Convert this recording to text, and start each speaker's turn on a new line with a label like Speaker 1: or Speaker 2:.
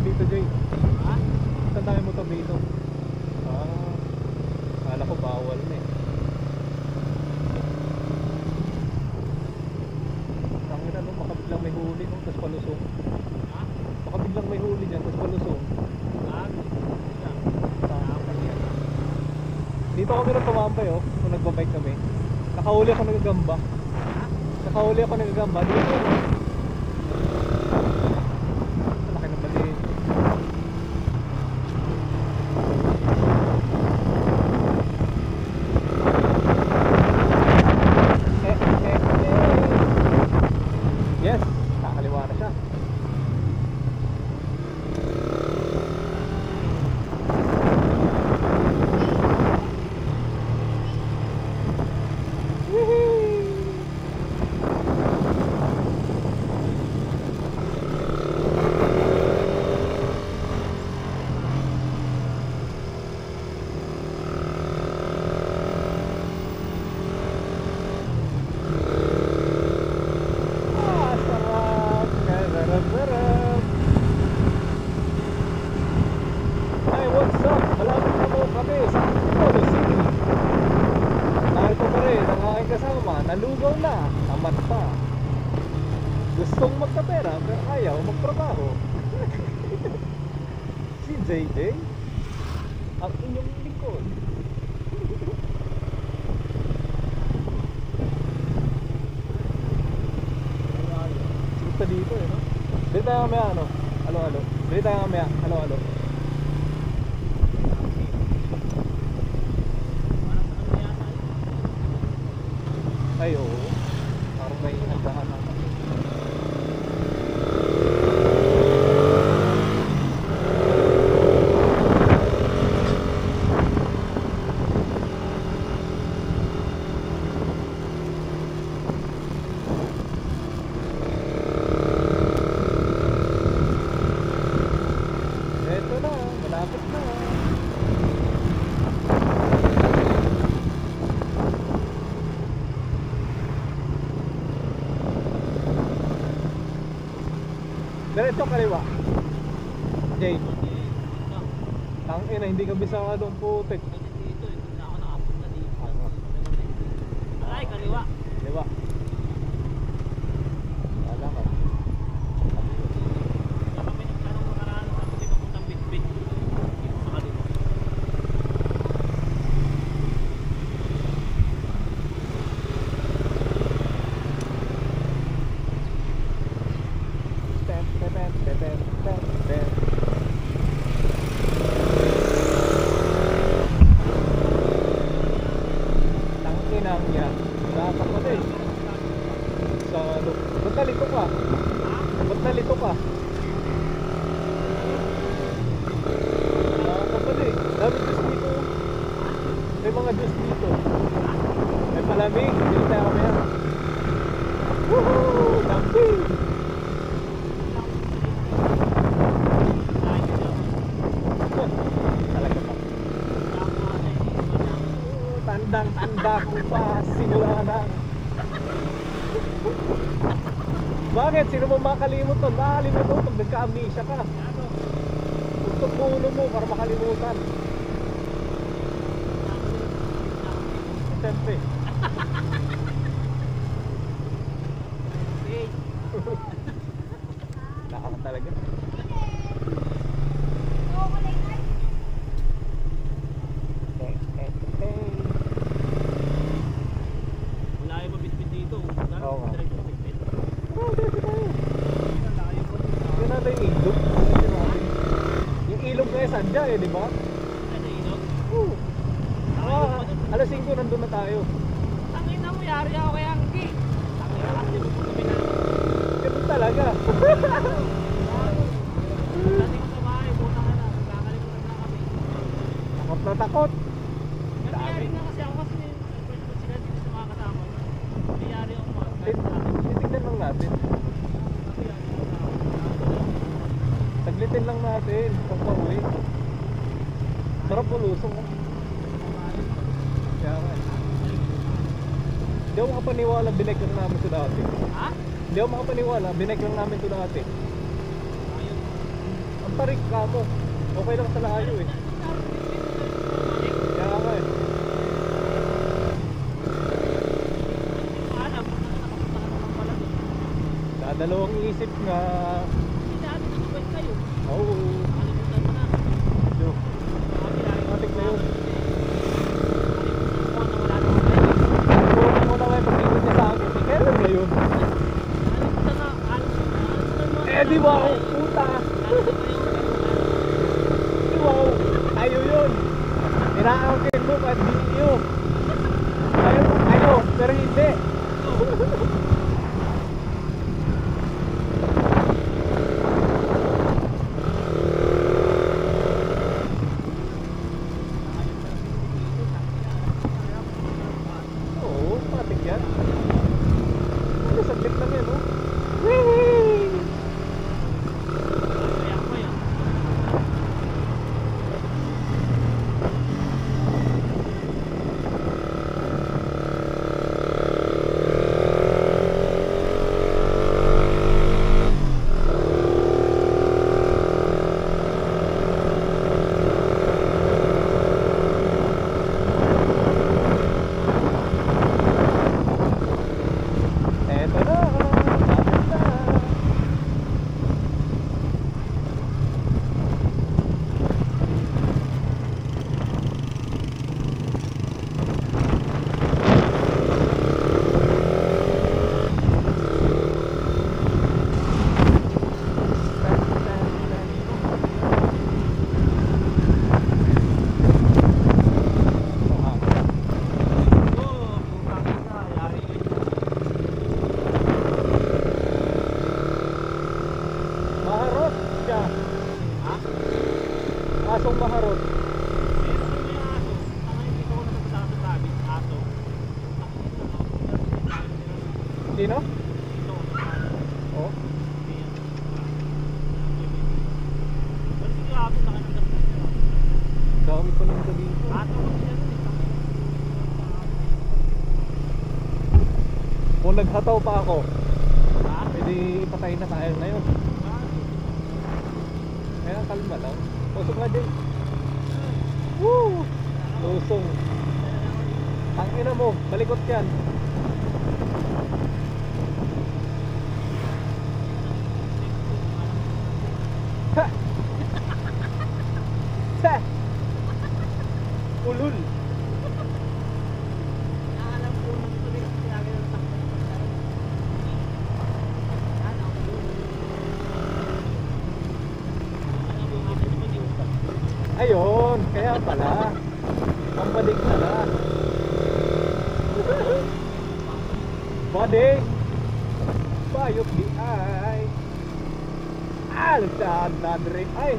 Speaker 1: dito, Jay?
Speaker 2: Ha?
Speaker 1: Ang dami motor dito. Kala ko bawal na eh. Tangina no, baka biglang may huli no, tapos palusong.
Speaker 2: Ha?
Speaker 1: Baka biglang may huli dyan, tapos palusong. Dito kami rin tumambay oh, kung nagbabike kami. Nakahuli ako nagagamba. Nakahuli ako nagagamba. Dito oh. Laki ng maliit. Yes, kakaliwa na siya. Nalugaw na, tamad pa. Gustong magkapera pero ayaw magtrabaho. Si JJ ang inyong lingkod. Gusto dito eh no? Dito tayo mamaya ano? Alo-alo. Dito tayo mamaya. Alo-alo. Ay oo, parang may handaan na. Eto na, malapit na. Diretso kaliwa. Jay. Tangina, hindi ka bisa doon putik.
Speaker 2: Dito, hindi na ako nakapunta dito. Alay, kaliwa.
Speaker 1: Kaliwa. Wala ka.
Speaker 2: Kami nagtanong makaraan sa pati papuntang Bitbit. Dito sa kaliwa.
Speaker 1: Tanginang yan. Nakakap ko eh. Sa ano? Ba't nalito ka? Ba't nalito ka? Nakakap ko eh. Dami juice dito. May mga juice dito. May palamig. Dito tayo kami yan. Woohoo! Camping! Talaga pa. Tandang-tanda ko pa, simula na. Bakit? Sino mo makalimut to? Nakalimut mo pag nagka-amnesia ka. Gusto puno mo para makalimutan. Siyempre. Nakaka talaga.
Speaker 2: Wala yung mabitbit dito.
Speaker 1: Oo nga.
Speaker 2: Diretso mabitbit.
Speaker 1: Oh, dito tayo.
Speaker 2: Layo po dito.
Speaker 1: Yun natin yung ilog. Yung ilog na yung sadya eh, di ba?
Speaker 2: Ay, sa ilog.
Speaker 1: Oo. Alas 5 nandun na tayo.
Speaker 2: Tangin na mo, yari ako kay Angki. Tangin na kasi lupo kami na.
Speaker 1: Ganun talaga.
Speaker 2: Dating sa bahay, buta ka na. Magkakalimutan na kami.
Speaker 1: Takot na takot.
Speaker 2: Nangyari na kasi ako kasi first ko sila dito sa mga kasama. Nangyari ako mga
Speaker 1: Titignan lang natin. Taglitin lang natin. Pag pauwi. Sarap ulusong. Kaya nga. Hindi ako makapaniwala, binike lang namin ito dati.
Speaker 2: Ha?
Speaker 1: Hindi ako makapaniwala, binike lang namin ito dati.
Speaker 2: Ayun.
Speaker 1: Ang tarik ka mo. Okay lang sa layo eh. Kaya nga eh. Dadalawang isip nga. Oo. Matik na yun. Kunin mo na may pag-ikot niya sa akin. Kailan ba yun? Eh di ba ako puta? Di ba ako? Ayaw yun. Inaangkin mo kahit di iyo. Ayaw, pero hindi. Oo, patik yan. Ano, saglit lang yan, oh. Wee! Eto na, lapit na. Maharot siya. Asong maharot. Sino? Oh. Dami pa nang dito. Kung naghataw pa ako, pwede ipatayin na tayo ngayon. Kaya kalma lang. Lusong na din. Woo! Lusong. Ang ina mo, balikot yan. Ha! Sa! Ulul. Ayun, kaya pala. Ang balik na na. Balik. Bayot di ay. Alta na rin ay.